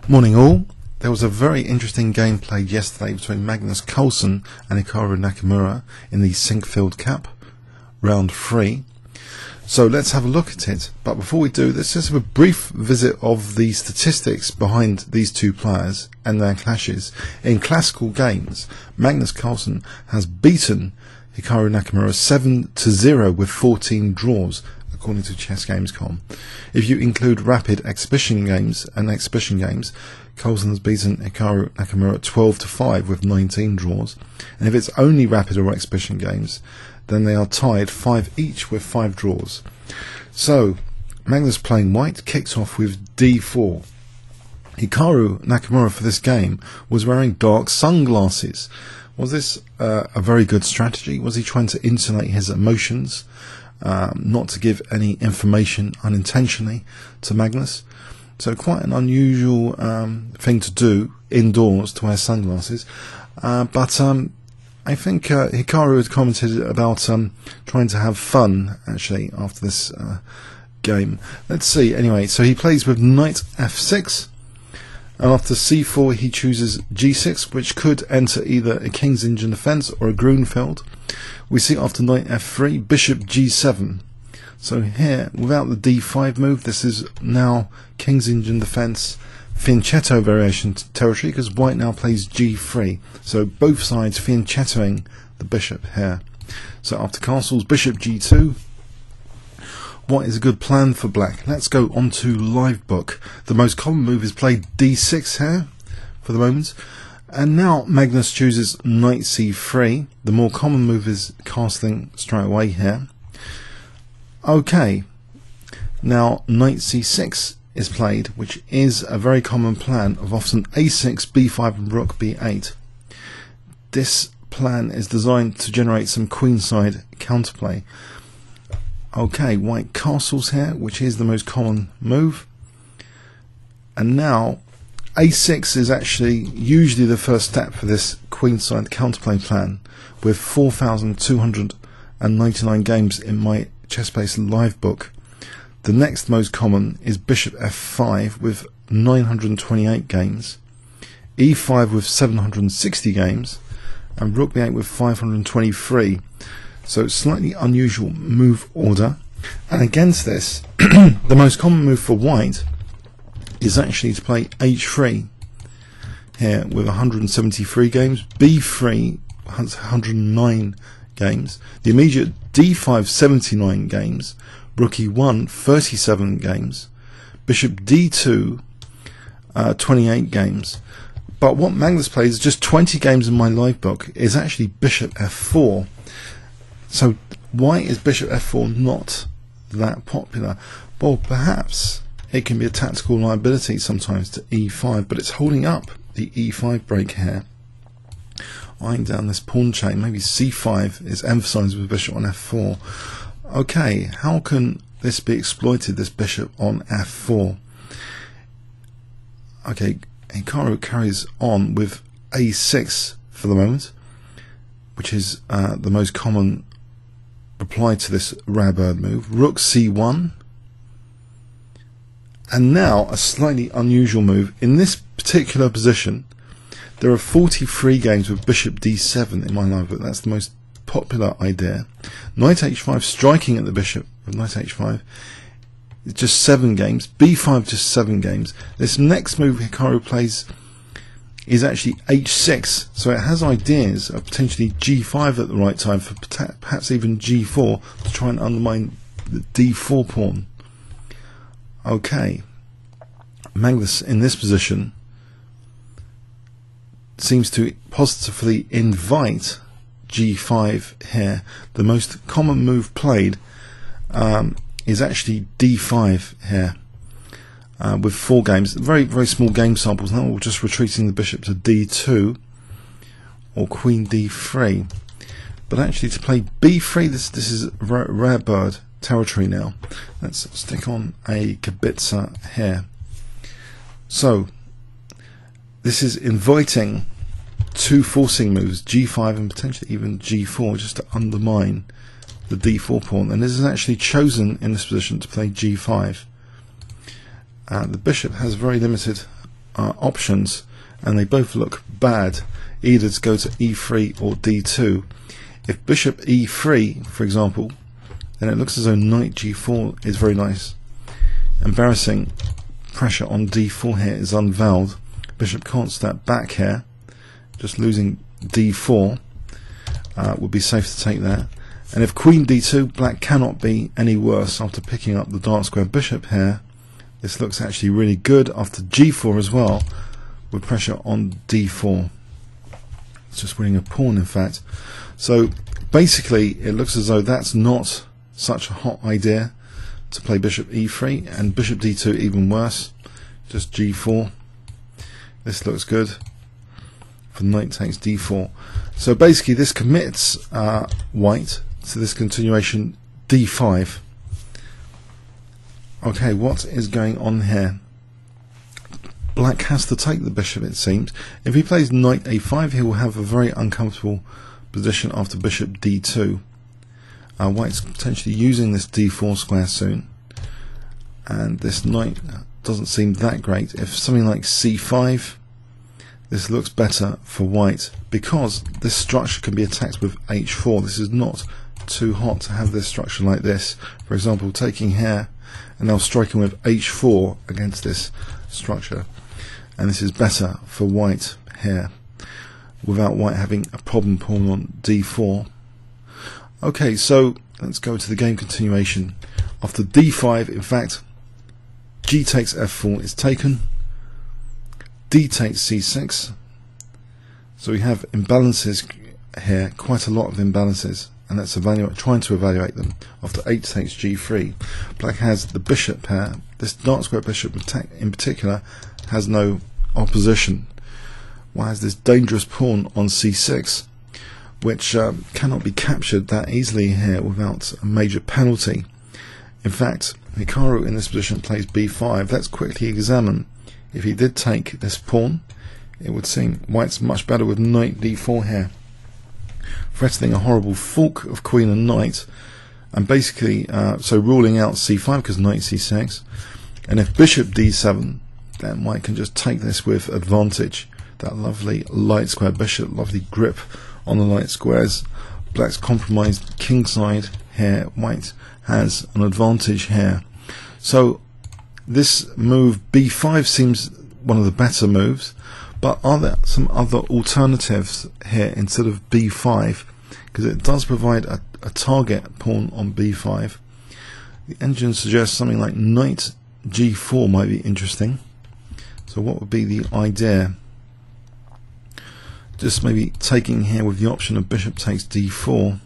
Morning all. There was a very interesting game played yesterday between Magnus Carlsen and Hikaru Nakamura in the Sinquefield Cup, round 3. So let's have a look at it. But before we do, let's just have a brief visit of the statistics behind these two players and their clashes. In classical games, Magnus Carlsen has beaten Hikaru Nakamura 7-0 with 14 draws, according to ChessGames.com. If you include rapid exhibition games, Carlsen has beaten Hikaru Nakamura 12-5 with 19 draws. And if it's only rapid or exhibition games, then they are tied 5 each with 5 draws. So Magnus playing white kicks off with d4. Hikaru Nakamura for this game was wearing dark sunglasses. Was this a very good strategy? Was he trying to insulate his emotions, not to give any information unintentionally to Magnus? So quite an unusual thing to do indoors, to wear sunglasses. But I think Hikaru had commented about trying to have fun, actually, after this game. Let's see. Anyway, so he plays with knight f6. And after c4 he chooses g6, which could enter either a king's Indian defence or a Grunfeld. We see after knight f3, bishop g7. So here, without the d5 move, this is now king's Indian defence, fianchetto variation territory, because white now plays g3. So both sides fianchettoing the bishop here. So after castles, bishop g2. What is a good plan for black? Let's go on to Livebook. The most common move is played d6 here for the moment. And now Magnus chooses knight c3. The more common move is castling straight away here. Okay, now knight c6 is played, which is a very common plan of often a6, b5 and rook b8. This plan is designed to generate some queenside counterplay. Okay, white castles here, which is the most common move. And now a6 is actually usually the first step for this queenside counterplay plan, with 4,299 games in my ChessBase Livebook. The next most common is bishop f5 with 928 games, e5 with 760 games, and rook b8 with 523. So slightly unusual move order. And against this, the most common move for white is actually to play h3 here with 173 games, b3 has 109 games, the immediate d5 79 games, rook e1 37 games, bishop d2 28 games. But what Magnus plays, just 20 games in my Livebook, is actually bishop f4. So why is bishop f4 not that popular? Well, perhaps it can be a tactical liability sometimes to e5, but it's holding up the e5 break here, eyeing down this pawn chain. Maybe c5 is emphasized with bishop on f4. Okay, how can this be exploited, this bishop on f4? Okay, Hikaru carries on with a6 for the moment, which is the most common reply to this rare bird move. Rook c1. And now a slightly unusual move. In this particular position, there are 43 games with bishop d7 in my Livebook. That's the most popular idea. Knight h5 striking at the bishop with knight h5. It's just 7 games. b5 just 7 games. This next move Hikaru plays is actually h6, so it has ideas of potentially g5 at the right time, for perhaps even g4 to try and undermine the d4 pawn. Okay, Magnus in this position seems to positively invite g5 here. The most common move played is actually d5 here. With 4 games, very, very small game samples now, or just retreating the bishop to d2 or queen d3. But actually to play b3, this is rare bird territory now. Let's stick on a kibitza here. So this is inviting 2 forcing moves, g5 and potentially even g4, just to undermine the d4 pawn. And this is actually chosen in this position to play g5. The bishop has very limited options, and they both look bad, either to go to e3 or d2. If bishop e3, for example, then it looks as though knight g4 is very nice. Embarrassing pressure on d4 here is unveiled. Bishop can't step back here, just losing d4 would be safe to take there. And if queen d2, black cannot be any worse after picking up the dark square bishop here. This looks actually really good after g4 as well, with pressure on d4. It's just winning a pawn, in fact. So basically it looks as though that's not such a hot idea to play bishop e3, and bishop d2 even worse, just g4. This looks good for knight takes d4. So basically this commits white to this continuation d5. Okay, what is going on here? Black has to take the bishop, it seems. If he plays knight a5, he will have a very uncomfortable position after bishop d2. White's potentially using this d4 square soon, and this knight doesn't seem that great. If something like c5, this looks better for white, because this structure can be attacked with h4. This is not too hot to have this structure like this. For example, taking here and now striking with h4 against this structure, and this is better for white here, without white having a problem pawn on d4. Okay, so let's go to the game continuation. After d5, in fact, g takes f4 is taken, d takes c6. So we have imbalances here, quite a lot of imbalances, and let's trying to evaluate them. After h takes g3, black has the bishop pair. This dark square bishop in particular has no opposition. White has this dangerous pawn on c6, which cannot be captured that easily here without a major penalty. In fact, Hikaru in this position plays b5. Let's quickly examine. If he did take this pawn, it would seem white's much better with knight d4 here, threatening a horrible fork of queen and knight, and basically so ruling out c5 because knight c6. And if bishop d7, then white can just take this with advantage. That lovely light square bishop, lovely grip on the light squares. Black's compromised kingside here. White has an advantage here. So this move b5 seems one of the better moves, but are there some other alternatives here instead of b5? Because it does provide a target pawn on b5. The engine suggests something like knight g4 might be interesting. So what would be the idea? Just maybe taking here with the option of bishop takes d4.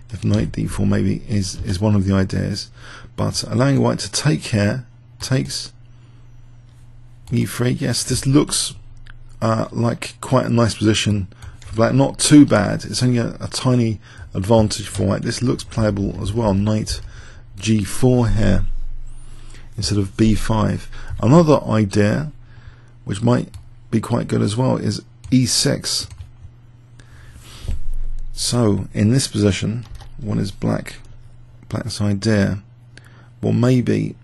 If knight d4 maybe is one of the ideas, but allowing white to take here, takes e3. Yes, this looks like quite a nice position for black. Not too bad. It's only a tiny advantage for white. This looks playable as well. Knight g4 here instead of b5. Another idea which might be quite good as well is e6. So in this position, what is black's idea? Well, maybe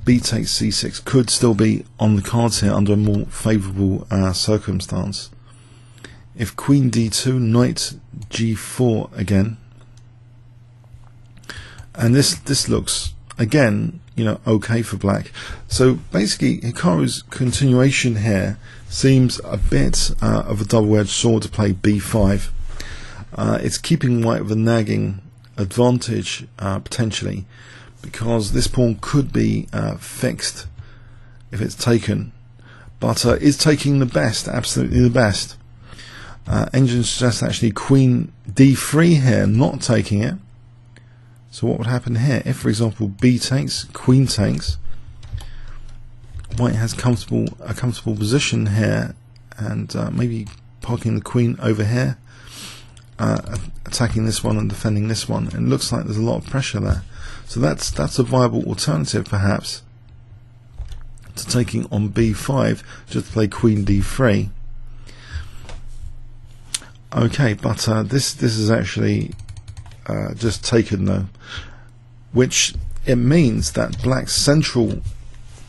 b takes c6 could still be on the cards here under a more favourable circumstance. If queen d2, knight g4 again, and this looks again, you know, okay for black. So basically Hikaru's continuation here seems a bit of a double-edged sword to play b5. It's keeping white with a nagging advantage potentially, because this pawn could be fixed if it's taken, but is taking the best, absolutely the best. Engine suggests actually queen d3 here, not taking it. So what would happen here if, for example, b takes, queen takes, white has a comfortable position here, and maybe parking the queen over here, attacking this one and defending this one. It looks like there's a lot of pressure there. So that's a viable alternative perhaps to taking on b5, just to play queen d3. Okay, but this is actually just taken though, which it means that black's central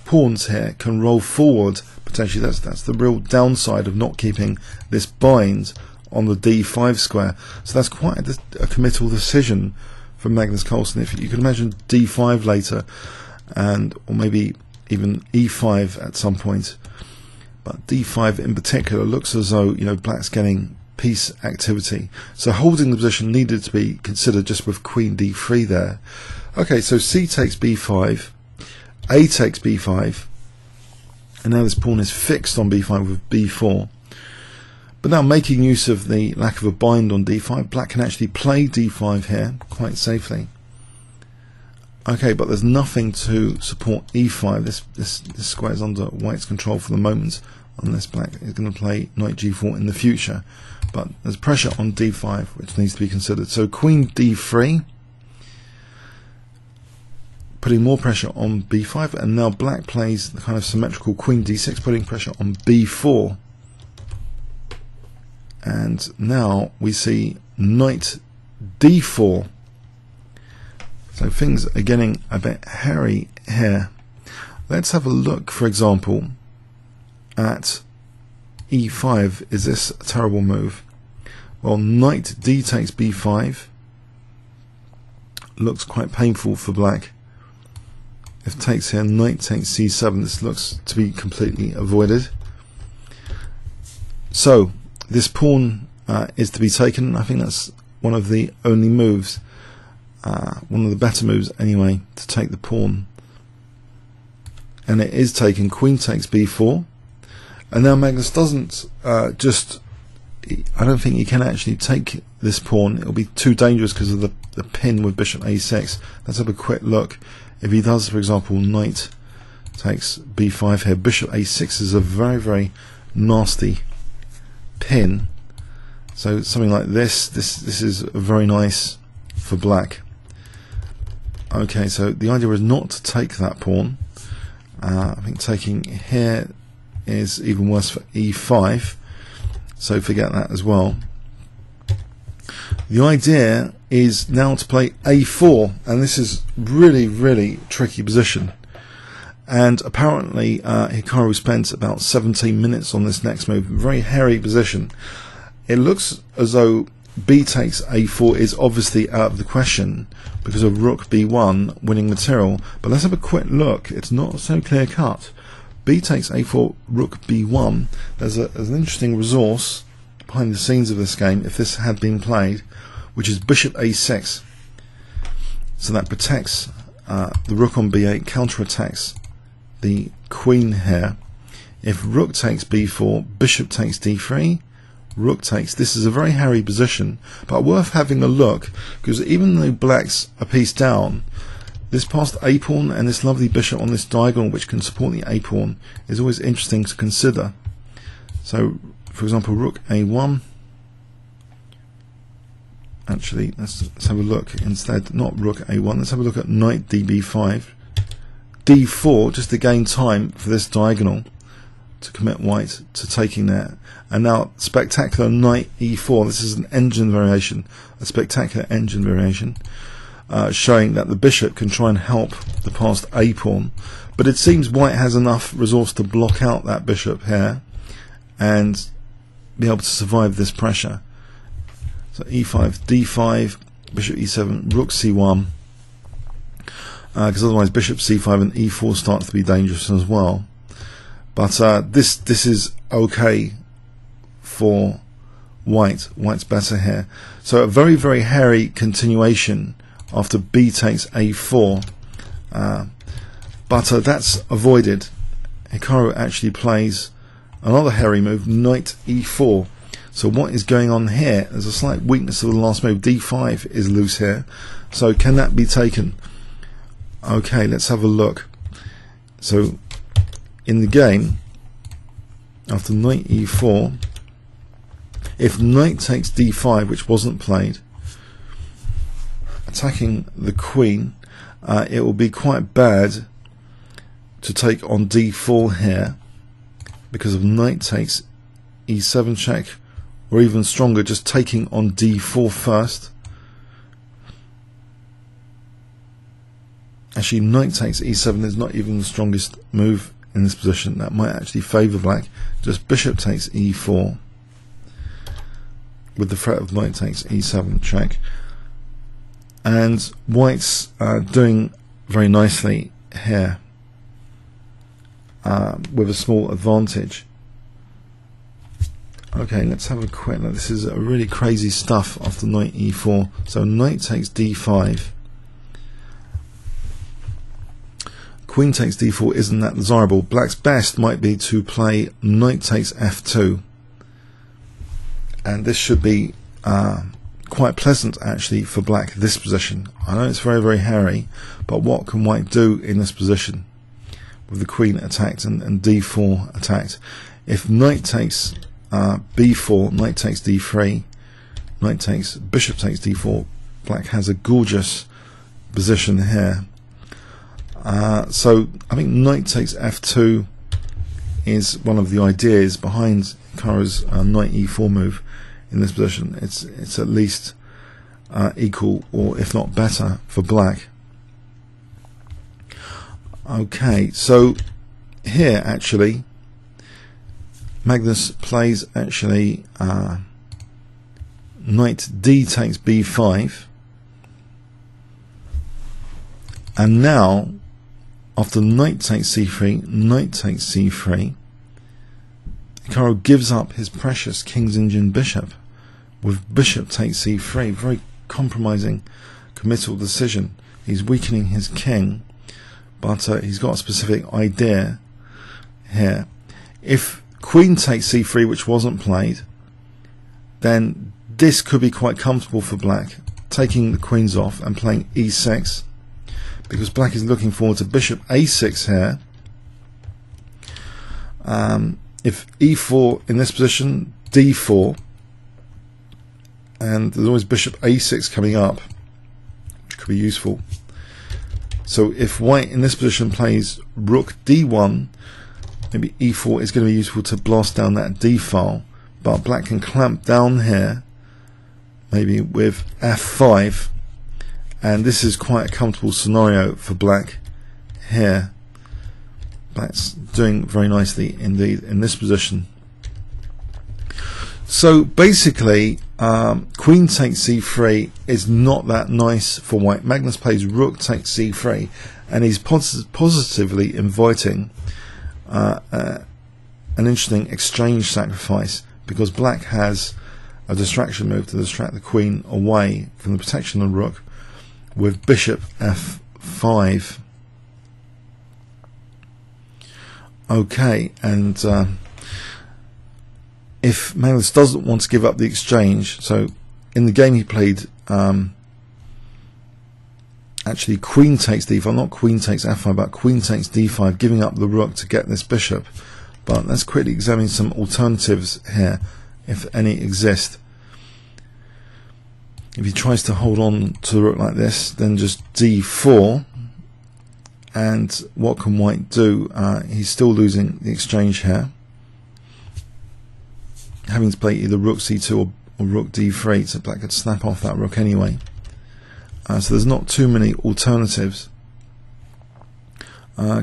pawns here can roll forward potentially. That's the real downside of not keeping this bind on the d5 square. So that's quite a committal decision from Magnus Carlsen. If you can imagine d5 later, or maybe even e5 at some point, but d5 in particular looks as though, you know, black's getting piece activity. So holding the position needed to be considered just with queen d3 there. Okay, so c takes b5, a takes b5, and now this pawn is fixed on b5 with b4. But now, making use of the lack of a bind on d5, black can actually play d5 here quite safely. Okay, but there's nothing to support e5. This square is under white's control for the moment, unless black is going to play knight g4 in the future. But there's pressure on d5 which needs to be considered. So queen d3, putting more pressure on b5, and now black plays the kind of symmetrical queen d6, putting pressure on b4. And now we see knight d4. So things are getting a bit hairy here. Let's have a look, for example, at e5. Is this a terrible move? Well, knight d takes b5 looks quite painful for black. If takes here, knight takes c7, this looks to be completely avoided. So this pawn is to be taken. I think that's one of the only moves, one of the better moves anyway, to take the pawn. And it is taken. Queen takes b4. And now Magnus doesn't I don't think he can actually take this pawn. It'll be too dangerous because of the pin with bishop a6. Let's have a quick look. If he does, for example, knight takes b5 here, bishop a6 is a very, very nasty pin. So something like this is very nice for black. Okay, so the idea is not to take that pawn. I think taking here is even worse for e5, so forget that as well. The idea is now to play a4, and this is really, really tricky position. And apparently Hikaru spent about 17 minutes on this next move. Very hairy position. It looks as though b takes a4 is obviously out of the question because of rook b1 winning material. But let's have a quick look. It's not so clear cut. b takes a4, rook b1. There's an interesting resource behind the scenes of this game, if this had been played, which is bishop a6. So that protects the rook on b8, counterattacks the queen here. If rook takes b4, bishop takes d3, rook takes. This is a very hairy position, but worth having a look, because even though black's a piece down, this passed a pawn and this lovely bishop on this diagonal which can support the a pawn is always interesting to consider. So for example, rook a1. Actually, let's have a look instead, not rook a1, let's have a look at knight db5, d4, just to gain time for this diagonal to commit white to taking that. And now spectacular knight e4. This is an engine variation, a spectacular engine variation, showing that the bishop can try and help the passed a pawn, but it seems white has enough resource to block out that bishop here and be able to survive this pressure. So e5, d5, bishop e7, rook c1, because otherwise bishop c5 and e4 starts to be dangerous as well. But this is okay for white. White's better here. So a very, very hairy continuation after b takes a4, but that's avoided. Hikaru actually plays another hairy move, knight e4. So what is going on here? There's a slight weakness of the last move. d5 is loose here. So can that be taken? Okay, let's have a look. So in the game, after knight e4, if knight takes d5, which wasn't played, attacking the queen, it will be quite bad to take on d4 here because of knight takes e7 check, or even stronger, just taking on d4 first. Actually, knight takes e7 is not even the strongest move in this position. That might actually favour black. Just bishop takes e4 with the threat of knight takes e7 check. And white's doing very nicely here with a small advantage. Okay, let's have a quick look. This is a really crazy stuff after knight e4. So knight takes d5. Queen takes d4 isn't that desirable. Black's best might be to play knight takes f2. And this should be quite pleasant actually for black, this position. I know it's very, very hairy, but what can white do in this position with the queen attacked and d4 attacked? If knight takes b4, knight takes d3, knight takes, bishop takes d4, black has a gorgeous position here. So I think knight takes f2 is one of the ideas behind Hikaru's knight e4 move in this position. It's at least equal, or if not better, for black. Okay, so here actually Magnus plays actually knight d takes b5, and now after knight takes c3, knight takes c3, Hikaru gives up his precious King's Indian bishop with bishop takes c3. Very compromising committal decision. He's weakening his king, but he's got a specific idea here. If queen takes c3, which wasn't played, then this could be quite comfortable for black, taking the queens off and playing e6, because black is looking forward to bishop a6 here. If e4 in this position, d4, and there's always bishop a6 coming up, which could be useful. So if white in this position plays rook d1, maybe e4 is going to be useful to blast down that d file, but black can clamp down here, maybe with f5, and this is quite a comfortable scenario for black here. Black's doing very nicely indeed in this position. So basically, queen takes c3 is not that nice for white. Magnus plays rook takes c3, and he's positively inviting an interesting exchange sacrifice, because black has a distraction move to distract the queen away from the protection of the rook with bishop f5. Okay, and if Magnus doesn't want to give up the exchange, so in the game he played actually queen takes d5, not queen takes f5, but queen takes d5, giving up the rook to get this bishop. But let's quickly examine some alternatives here, if any exist. If he tries to hold on to the rook like this, then just d4. And what can white do? He's still losing the exchange here, having to play either rook c2 or rook d3, so black could snap off that rook anyway. So there's not too many alternatives.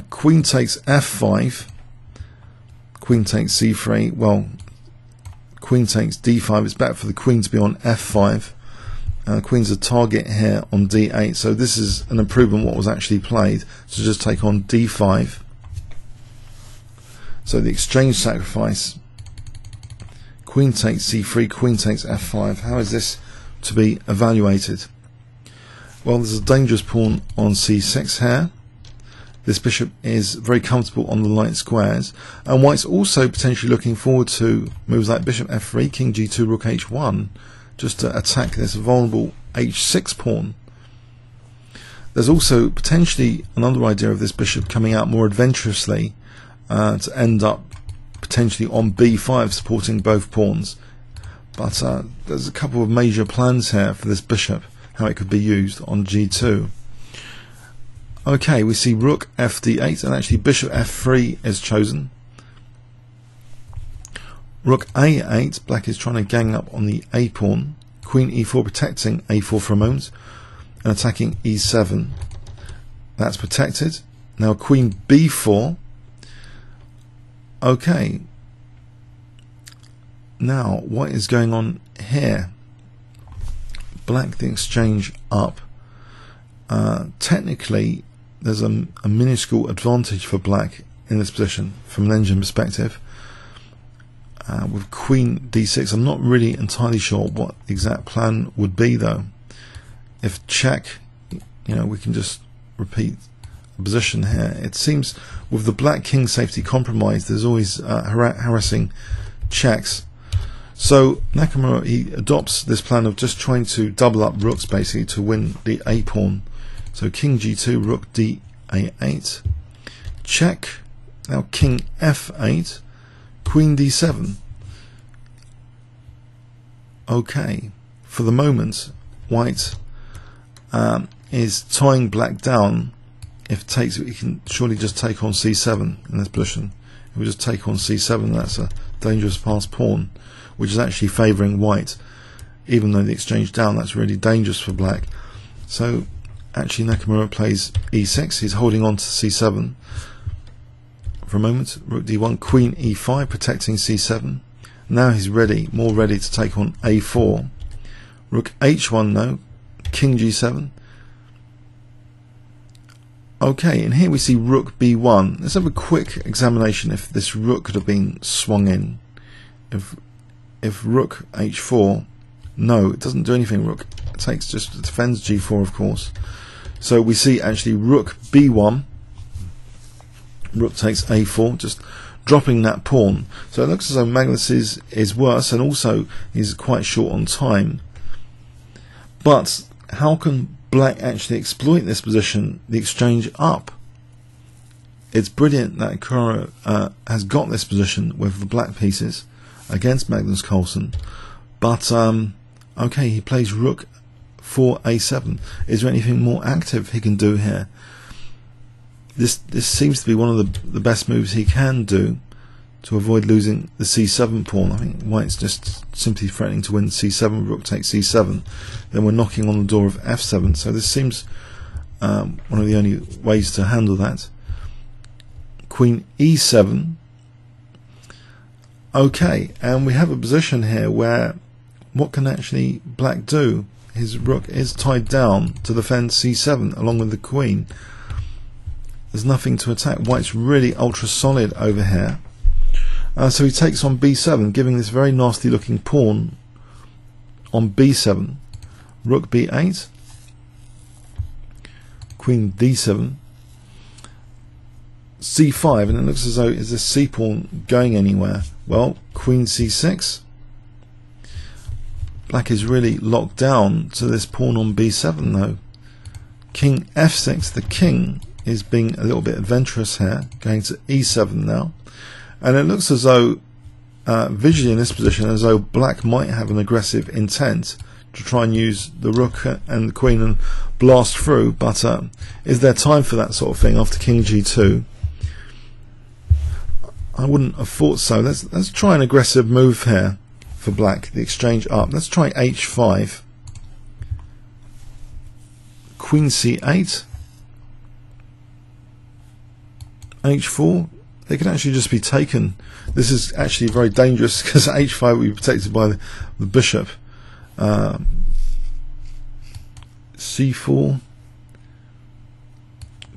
Queen takes f5, queen takes c3. Well, queen takes d5. It's better for the queen to be on f5. Queen's a target here on d8, so this is an improvement on what was actually played, to just take on d5. So the exchange sacrifice, queen takes c3, queen takes f5. How is this to be evaluated? Well, there's a dangerous pawn on c6 here. This bishop is very comfortable on the light squares, and white's also potentially looking forward to moves like bishop f3, king g2, rook h1, just to attack this vulnerable h6 pawn. There's also potentially another idea of this bishop coming out more adventurously to end up potentially on b5, supporting both pawns. But there's a couple of major plans here for this bishop, how it could be used on g2. Okay, we see rook fd8, and actually bishop f3 is chosen. Rook a8, black is trying to gang up on the a pawn. Queen e4 protecting a4 for a moment and attacking e7. That's protected. Now queen b4. Okay. Now what is going on here? Black the exchange up. Technically there's a minuscule advantage for black in this position from an endgame perspective. With queen d6, I'm not really entirely sure what the exact plan would be though. If check, we can just repeat the position here. It seems with the black king safety compromised, there's always harassing checks. So Nakamura, he adopts this plan of just trying to double up rooks basically to win the a pawn. So king g2, rook d8, check. Now king f8, queen d7. Okay, for the moment white is tying black down. If it takes, he can surely just take on c7 in this position. If we just take on c7, that's a dangerous passed pawn, which is actually favouring white. Even though the exchange down, that's really dangerous for black. So actually Nakamura plays e6, he's holding on to c7 for a moment. Rook d1, queen e5, protecting c7. Now he's ready, more ready to take on a4. Rook h1 now, king g7. Okay, and here we see rook b1. Let's have a quick examination if this rook could have been swung in. If rook h4, no, it doesn't do anything. Rook takes, just defends g4, of course. So we see actually rook b1, rook takes a4, just dropping that pawn. So it looks as though Magnus is worse, and also he's quite short on time. But how can black actually exploit this position, the exchange up? It's brilliant that Hikaru has got this position with the black pieces against Magnus Carlsen. But okay, he plays rook for a7. Is there anything more active he can do here? This seems to be one of the best moves he can do to avoid losing the c7 pawn. I think white's just simply threatening to win c7, rook takes c7, then we're knocking on the door of f7. So this seems one of the only ways to handle that. Queen e7. Okay, and we have a position here where what can actually black do? His rook is tied down to defend c7 along with the queen. There's nothing to attack. White's really ultra solid over here. So he takes on b7, giving this very nasty looking pawn on b7. Rook b8, queen d7, c5, and it looks as though is this c pawn going anywhere? Well, queen c6. Black is really locked down to this pawn on b7 though. King f6, the king is being a little bit adventurous here, going to e7 now. And it looks as though, visually in this position, as though black might have an aggressive intent to try and use the rook and the queen and blast through. But is there time for that sort of thing after king g2? I wouldn't have thought so. Let's try an aggressive move here for black, the exchange up. Let's try h5. Queen c8. h4. They can actually just be taken. This is actually very dangerous because h5 will be protected by the bishop. c4.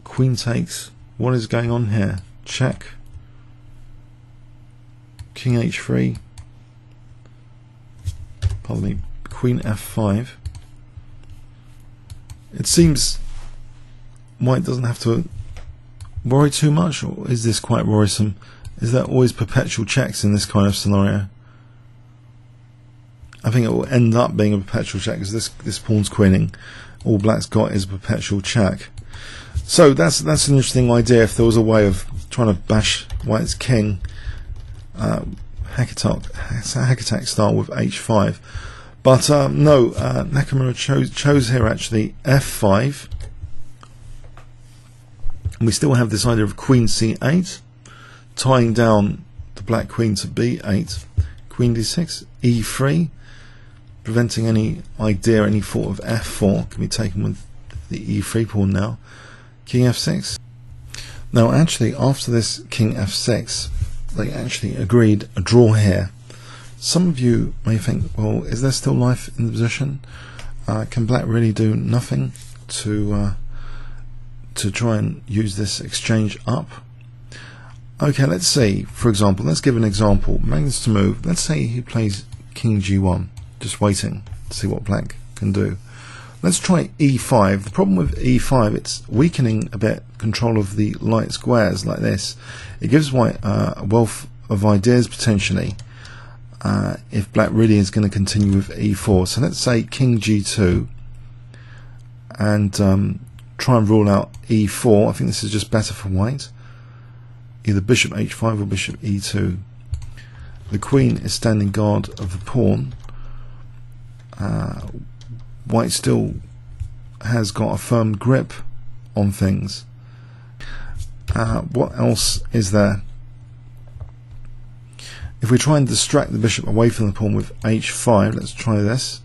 Queen takes. What is going on here? Check. King h3. Pardon me. Queen f5. It seems white doesn't have to worry too much, or is this quite worrisome? Is there always perpetual checks in this kind of scenario? I think it will end up being a perpetual check because this pawn's queening. All black's got is a perpetual check. So that's an interesting idea. If there was a way of trying to bash white's king, hack attack style with h5, but no, Nakamura chose here actually f5. And we still have this idea of queen c8, tying down the black queen to b8, queen d6, e3, preventing any idea, any thought of f4 can be taken with the e3 pawn now. king f6. Now actually after this king f6 they actually agreed a draw here. Some of you may think, well, is there still life in the position? Can black really do nothing to try and use this exchange up? Okay, let's see. For example, let's give an example. Magnus to move. Let's say he plays king g1, just waiting to see what black can do. Let's try e5. The problem with e5, it's weakening a bit control of the light squares like this. It gives white a wealth of ideas potentially if black really is going to continue with e4. So let's say king g2 and try and rule out e4. I think this is just better for white. Either bishop h5 or bishop e2. The queen is standing guard of the pawn. White still has got a firm grip on things. What else is there? If we try and distract the bishop away from the pawn with h5, let's try this.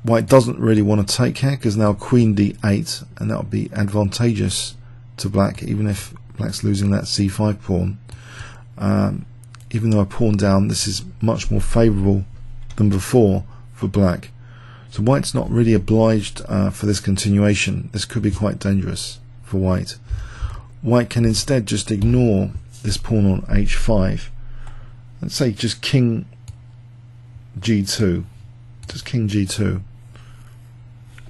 White doesn't really want to take here because now queen d8, and that would be advantageous to black, even if black's losing that c5 pawn. Even though a pawn down, this is much more favourable than before for black. So white's not really obliged for this continuation. This could be quite dangerous for white. White can instead just ignore this pawn on h5. Let's say just king g2. Just king g2.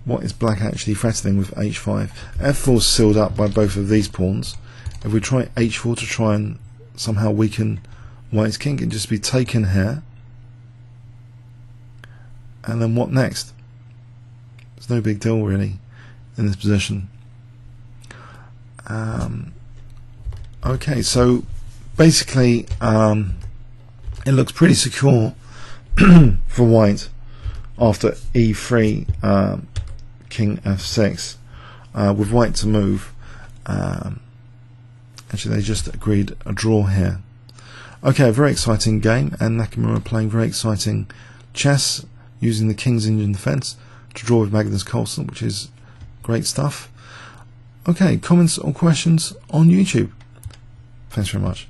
What is black actually threatening with h5? f4 is sealed up by both of these pawns. If we try h4 to try and somehow weaken white's king, it can just be taken here. And then what next? It's no big deal really in this position. Okay, so basically it looks pretty secure for white after e3 king f6 with white to move. Actually they just agreed a draw here. Okay, a very exciting game, and Nakamura playing very exciting chess using the king's Indian defense to draw with Magnus Carlsen, which is great stuff. Okay, comments or questions on YouTube? Thanks very much.